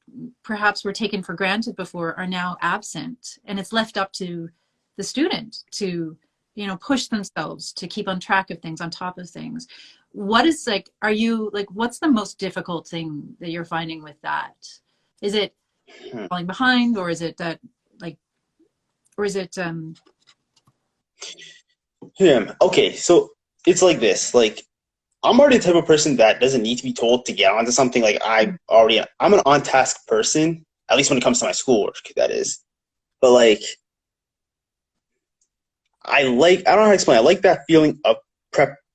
perhaps were taken for granted before are now absent, and it's left up to the student to push themselves to keep on track of things, on top of things. What is like, are you like, what's the most difficult thing that you're finding with that? Is it Hmm. falling behind, or is it that like, or is it Okay, so it's like this. Like I'm already the type of person that doesn't need to be told to get onto something. Like I'm an on task person, at least when it comes to my schoolwork, that is. But like I don't know how to explain. I like that feeling of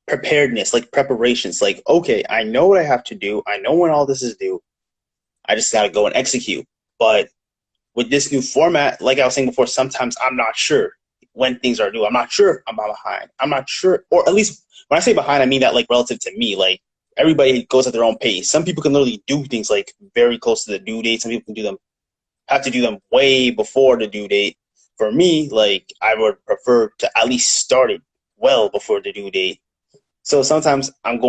preparedness, like preparations. Like, okay, I know what I have to do. I know when all this is due. I just gotta go and execute. But with this new format, like I was saying before, sometimes I'm not sure when things are due. I'm not sure if I'm behind. I'm not sure, or at least when I say behind, I mean that like relative to me. Like everybody goes at their own pace. Some people can literally do things like very close to the due date. Some people can have to do them way before the due date. For me, like I would prefer to at least start it well before the due date. So sometimes I'm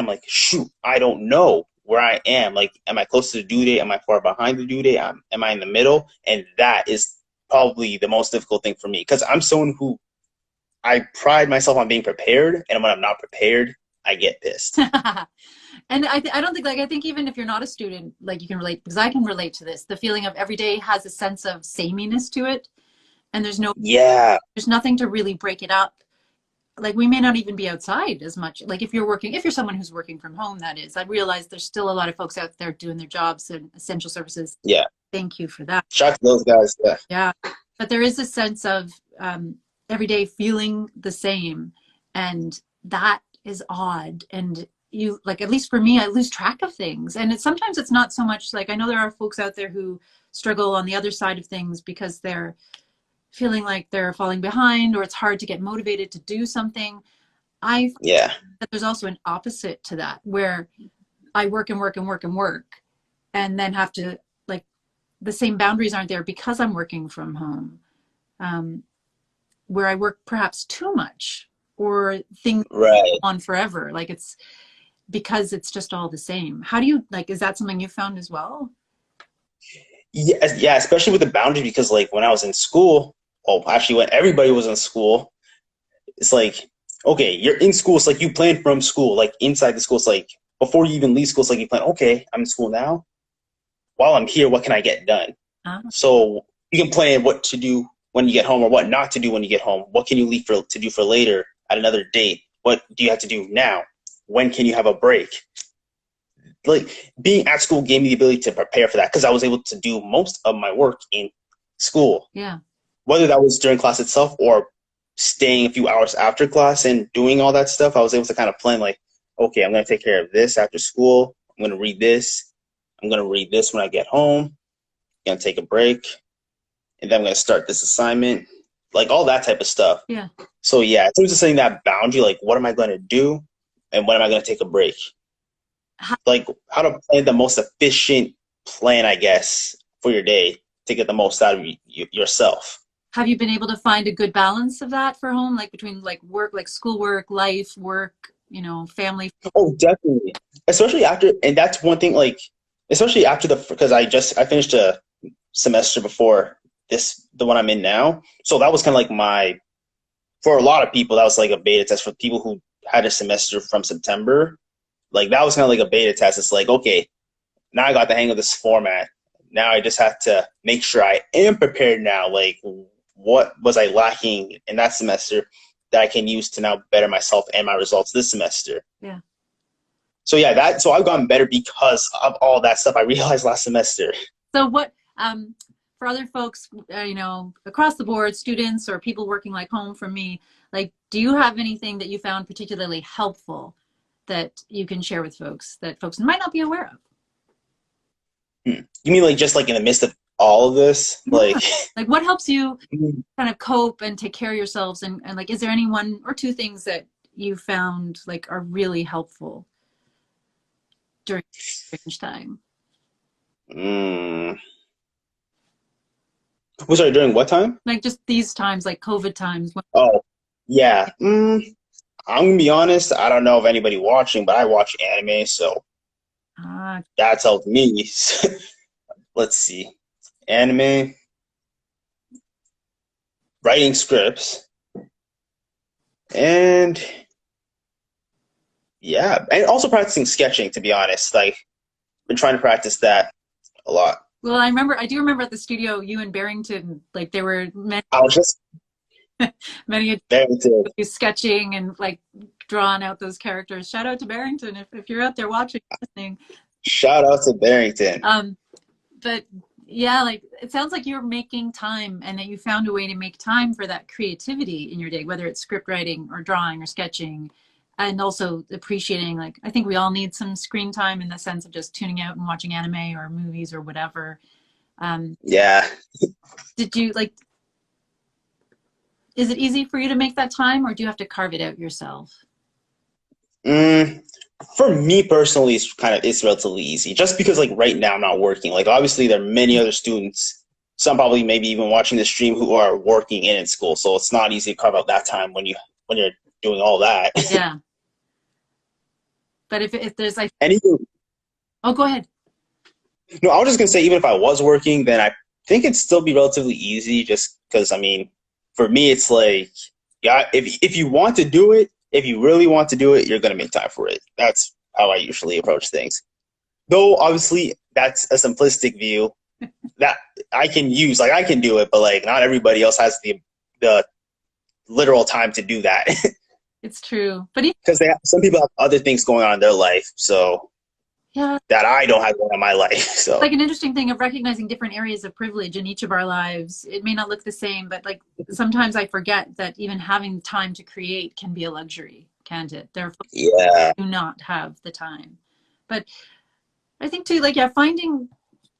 like, shoot, I don't know where I am. Like, am I close to the due date? Am I far behind the due date? Am I in the middle? And that is probably the most difficult thing for me because I'm someone who I pride myself on being prepared, and when I'm not prepared, I get pissed. and I don't think, like, I think even if you're not a student, like, you can relate, because I can relate to this, the feeling of every day has a sense of sameness to it, and Yeah, there's nothing to really break it up. Like, we may not even be outside as much. Like, if you're someone who's working from home, that is, I realize there's still a lot of folks out there doing their jobs and essential services. yeah. Thank you for that. Shout to those guys. Yeah, Yeah, but there is a sense of every day feeling the same, and that is odd. And you, like, at least for me, I lose track of things, and sometimes it's not so much like, I know there are folks out there who struggle on the other side of things because they're feeling like they're falling behind, or it's hard to get motivated to do something. I find yeah, that there's also an opposite to that, where I work and work and work and work, and then have to, like, the same boundaries aren't there because I'm working from home, um, where I work perhaps too much, or things right. go on forever. Like, it's because it's just all the same. How do you, like, is that something you found as well? Yeah, yeah, especially with the boundary because like when I was in school, well, actually when everybody was in school, it's like, okay, you're in school. It's like you plan from school, like inside the school. It's like before you even leave school, it's like you plan, okay, I'm in school now. While I'm here, what can I get done? Ah, So you can plan what to do when you get home or what not to do when you get home. What can you leave to do for later at another date? What do you have to do now? When can you have a break? Like being at school gave me the ability to prepare for that because I was able to do most of my work in school, yeah. whether that was during class itself or staying a few hours after class and doing all that stuff. I was able to kind of plan like, okay, I'm going to take care of this after school. I'm going to read this. I'm going to read this when I get home. I'm going to take a break. And then I'm going to start this assignment, like all that type of stuff. Yeah. So yeah, in terms of setting that boundary, like what am I going to do and when am I going to take a break? Like how to plan the most efficient plan, I guess, for your day to get the most out of yourself. Have you been able to find a good balance of that for home, like between like work, like schoolwork, life, work, family? Oh, definitely. Especially after, and that's one thing, like, especially after because I finished a semester before the one I'm in now. So that was kind of like for a lot of people, that was like a beta test for people who had a semester from September. Like that was kind of like a beta test. It's like, okay, now I got the hang of this format. Now I just have to make sure I am prepared now. Like, what was I lacking in that semester that I can use to now better myself and my results this semester? Yeah. So yeah, so I've gotten better because of all that stuff I realized last semester. So what, for other folks, across the board, students or people working like home from me, like, do you have anything that you found particularly helpful that you can share with folks that folks might not be aware of? You mean like just like in the midst of all of this? Yeah. Like, like what helps you kind of cope and take care of yourselves? And like, is there any one or two things that you found like are really helpful during this time? Was I during what time? Like just these times, like COVID times. Oh, yeah. I'm gonna be honest. I don't know if anybody watching, but I watch anime, so that's helped me. Let's see, anime, writing scripts, and yeah, and also practicing sketching. To be honest, like been trying to practice that a lot. Well, I do remember at the studio, you and Barrington, like there were many, I was just many of Barrington. you sketching and like drawing out those characters. Shout out to Barrington if you're out there watching, listening. Shout out to Barrington. But yeah, like it sounds like you're making time and that you found a way to make time for that creativity in your day, whether it's script writing or drawing or sketching, and also appreciating, like, I think we all need some screen time in the sense of just tuning out and watching anime or movies or whatever. Yeah. Did you like, is it easy for you to make that time or do you have to carve it out yourself? For me personally, it's relatively easy just because like right now I'm not working. Like obviously there are many other students, some probably maybe even watching the stream who are working in school. So it's not easy to carve out that time when you're doing all that. Yeah. But if there's like, Anything. Oh, go ahead. No, I was just gonna say even if I was working, then I think it'd still be relatively easy just because I mean, for me it's like, yeah, if you want to do it, if you really want to do it, you're going to make time for it. That's how I usually approach things. Though, obviously, that's a simplistic view that I can use. Like, I can do it, but, like, not everybody else has the literal time to do that. It's true. But because some people have other things going on in their life, so yeah, that I don't have going on in my life. So like an interesting thing of recognizing different areas of privilege in each of our lives. It may not look the same, but like sometimes I forget that even having time to create can be a luxury, can't it? There are folks yeah, who do not have the time. But I think too, like, yeah, finding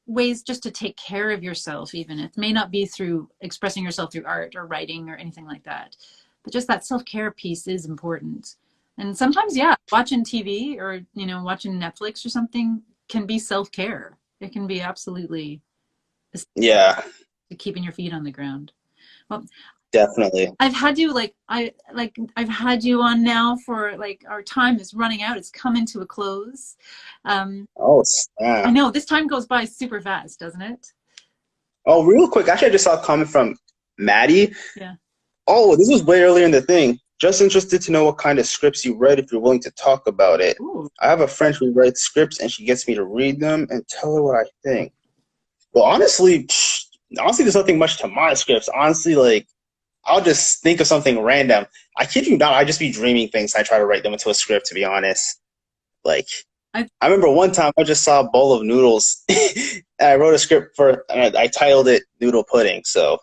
ways just to take care of yourself, even it may not be through expressing yourself through art or writing or anything like that, but just that self-care piece is important. And sometimes, yeah, watching TV or, watching Netflix or something can be self-care. It can be absolutely yeah, keeping your feet on the ground. Well, definitely. I've had you I've had you on now for like our time is running out. It's coming to a close. Oh, snap. I know this time goes by super fast, doesn't it? Oh, real quick, actually, I just saw a comment from Maddie. Yeah. Oh, this was way earlier in the thing. Just interested to know what kind of scripts you read if you're willing to talk about it. Ooh. I have a friend who writes scripts and she gets me to read them and tell her what I think. Well, honestly, there's nothing much to my scripts. Honestly, like, I'll just think of something random. I kid you not, I just be dreaming things. I try to write them into a script, to be honest. Like, I, I remember one time I just saw a bowl of noodles and I wrote a script and I titled it Noodle Pudding. So,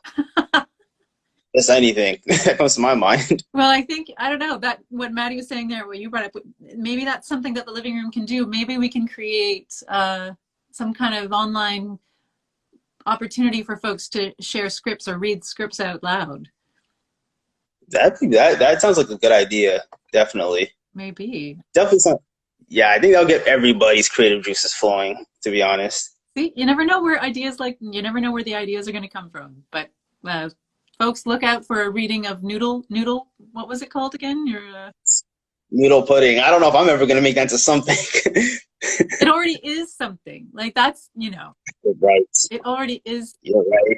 just anything that comes to my mind. well, I think, I don't know, that what Maddie was saying there, what you brought up, maybe that's something that the living room can do. Maybe we can create some kind of online opportunity for folks to share scripts or read scripts out loud. That sounds like a good idea. Definitely. Maybe. Definitely some, yeah, I think that'll get everybody's creative juices flowing, to be honest. See, you never know where you never know where the ideas are going to come from. But folks, look out for a reading of Noodle. What was it called again? Noodle pudding. I don't know if I'm ever going to make that into something. It already is something. Like that's, You're right. it already is. You're right.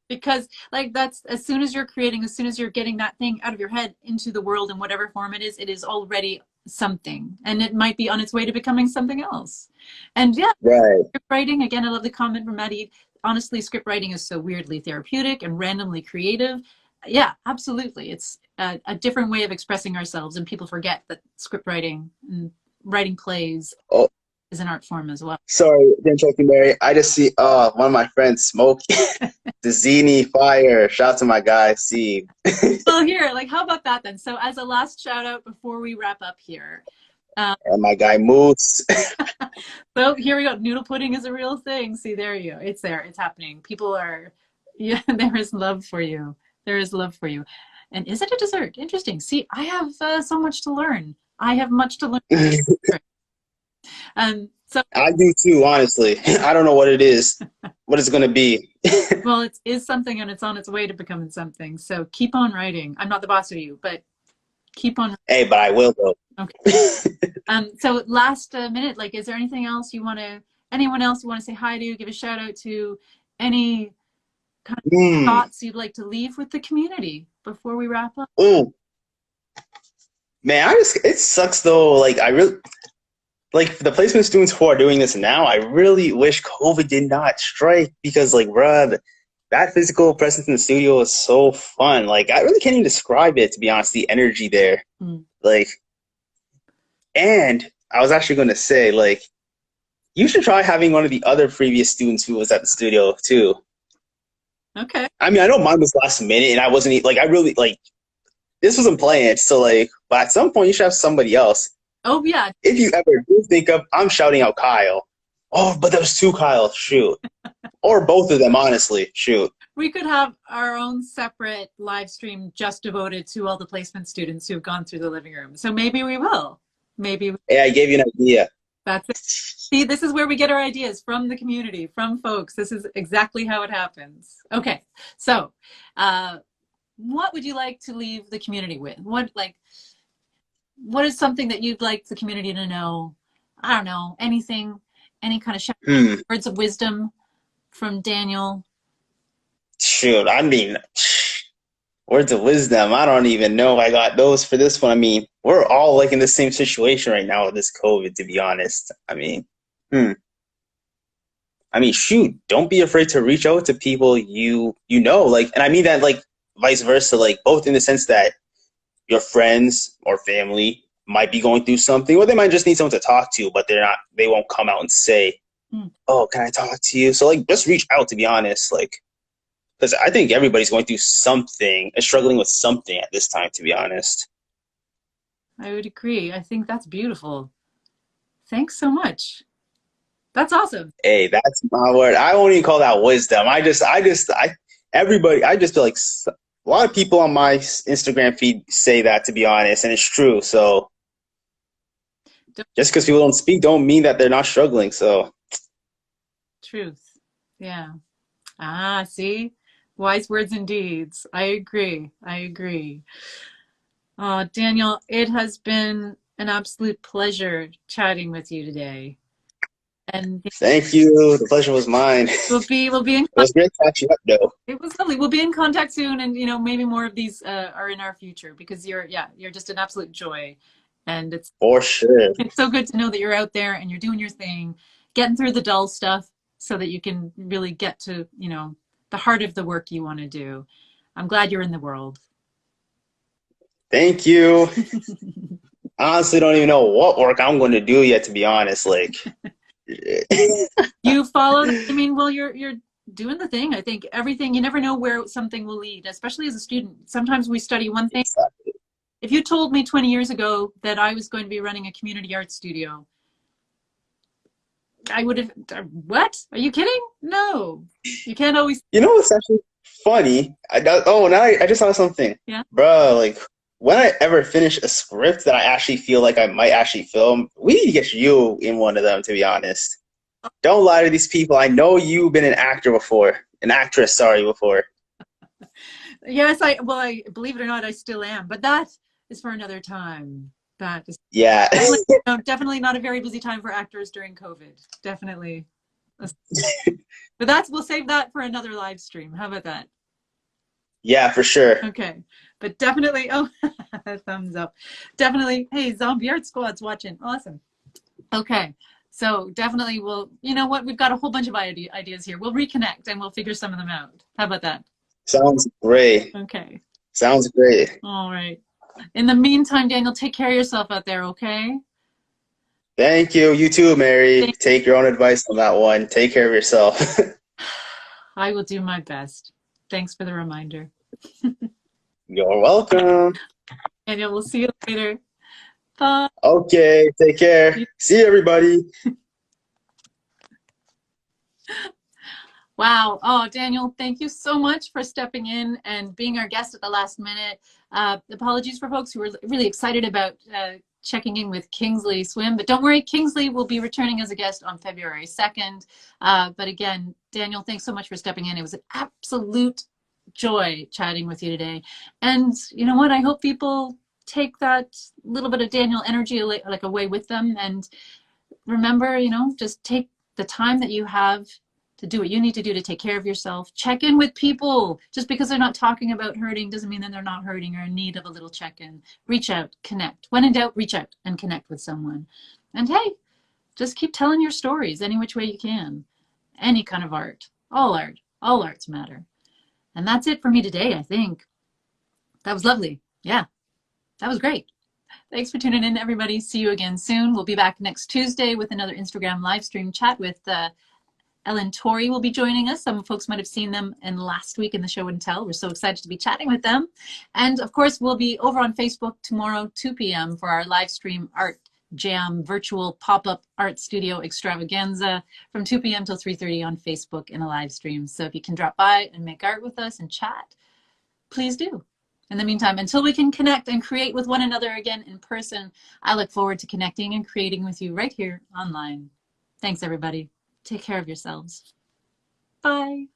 Because like that's as soon as you're getting that thing out of your head into the world in whatever form it is already something. And it might be on its way to becoming something else. And yeah, Right. script writing, again, I love the comment from Maddie. Honestly, script writing is so weirdly therapeutic and randomly creative. Yeah, absolutely. It's a different way of expressing ourselves, and people forget that script writing and writing plays Oh, is an art form as well. sorry, didn't talk to Mary. I just see one of my friends smoking the Zini fire. Shout out to my guy, Steve. Well, here, like, how about that then? So, as a last shout out before we wrap up here, And my guy Moose. so here we go. Noodle pudding is a real thing. See, there you go. It's there. It's happening. People are, yeah, there is love for you. There is love for you. And is it a dessert? Interesting. See, I have so much to learn. I have much to learn. So I do too, honestly. I don't know what it is, what it's going to be. well, it is something and it's on its way to becoming something. So keep on writing. I'm not the boss of you, but keep on. Hey, but I will though. Okay. So last minute, like, is there anything else anyone else you want to say hi to, give a shout out to, any kind of thoughts you'd like to leave with the community before we wrap up? Oh, man, it sucks though. Like, like the placement students who are doing this now, I really wish COVID did not strike because, like, bruh, that physical presence in the studio is so fun. Like, I really can't even describe it, to be honest, the energy there. Like, and I was actually going to say, like, you should try having one of the other previous students who was at the studio too. Okay. I mean, I know mine was last minute and I wasn't, like, I really, like, this wasn't planned. So, like, but at some point you should have somebody else. Oh, yeah. If you ever do think of, I'm shouting out Kyle. Oh, but there was two Kyles. Shoot. Or both of them, honestly. Shoot. We could have our own separate live stream just devoted to all the placement students who've gone through the living room. So maybe we will. Maybe. Hey, I gave you an idea. That's it. See, this is where we get our ideas from the community, from folks. This is exactly how it happens. Okay. So, what would you like to leave the community with? What is something that you'd like the community to know? I don't know, anything, any kind of words of wisdom from Daniel? Shoot, I mean, words of wisdom. I don't even know if I got those for this one. I mean, we're all like in the same situation right now with this COVID, to be honest. I mean, shoot, don't be afraid to reach out to people you know, like, and I mean that, like, vice versa, like, both in the sense that your friends or family might be going through something, or they might just need someone to talk to, but they won't come out and say, oh, can I talk to you? So, like, just reach out, to be honest, like, because I think everybody's going through something and struggling with something at this time, to be honest. I would agree. I think that's beautiful. Thanks so much. That's awesome. Hey, that's my word. I won't even call that wisdom. I just feel like a lot of people on my Instagram feed say that, to be honest, and it's true. So just because people don't speak don't mean that they're not struggling. So truth. Yeah. See? Wise words and deeds. I agree. Daniel, it has been an absolute pleasure chatting with you today. And Thank you. The pleasure was mine. we'll be in It was great catching up, though. it was lovely. We'll be in contact soon, and maybe more of these are in our future because you're just an absolute joy, and For sure. it's so good to know that you're out there and you're doing your thing, getting through the dull stuff so that you can really get to the heart of the work you want to do. I'm glad you're in the world. Thank you. I honestly don't even know what work I'm going to do yet, to be honest. Like, You follow. I mean, well, you're doing the thing. I think everything. You never know where something will lead, especially as a student. Sometimes we study one thing. If you told me 20 years ago that I was going to be running a community art studio, I would have. What? Are you kidding? No, you can't always. you know what's actually funny? Now I just saw something. Yeah. Bro, like, when I ever finish a script that I actually feel like I might actually film, we need to get you in one of them, to be honest. Don't lie to these people. I know you've been an actor before. An actress, sorry, before. Yes, I believe it or not, I still am, but that is for another time. That is Yeah. definitely, definitely not a very busy time for actors during COVID. Definitely. But we'll save that for another live stream. How about that? Yeah, for sure. Okay. But definitely, oh, thumbs up. Definitely, hey, Zombie Art Squad's watching. Awesome. Okay. So definitely you know what? We've got a whole bunch of ideas here. We'll reconnect and we'll figure some of them out. How about that? Sounds great. Okay. Sounds great. All right. In the meantime, Daniel, take care of yourself out there, okay? Thank you. You too, Mary. Take your own advice on that one. Take care of yourself. I will do my best. Thanks for the reminder. You're welcome. Daniel, we'll see you later. Bye. Okay, take care. See you, everybody. Wow. Oh, Daniel, thank you so much for stepping in and being our guest at the last minute. Apologies for folks who were really excited about checking in with Kingsley Swim, but don't worry, Kingsley will be returning as a guest on February 2nd. But again, Daniel, thanks so much for stepping in. It was an absolute joy chatting with you today. And you know what? I hope people take that little bit of Daniel energy like away with them. And remember, just take the time that you have to do what you need to do to take care of yourself. Check in with people. Just because they're not talking about hurting doesn't mean that they're not hurting or in need of a little check-in. Reach out, connect. When in doubt, reach out and connect with someone. And hey, just keep telling your stories any which way you can. Any kind of art. All arts matter. And that's it for me today, I think. That was lovely. Yeah, that was great. Thanks for tuning in, everybody. See you again soon. We'll be back next Tuesday with another Instagram live stream chat with Ellen Torrey will be joining us. Some folks might have seen them in last week in the show and tell. We're so excited to be chatting with them. And of course, we'll be over on Facebook tomorrow, 2 p.m. for our live stream art jam virtual pop-up art studio extravaganza from 2 p.m. till 3:30 on Facebook in a live stream. So if you can drop by and make art with us and chat, please do. In the meantime, until we can connect and create with one another again in person, I look forward to connecting and creating with you right here online. Thanks, everybody. Take care of yourselves. Bye.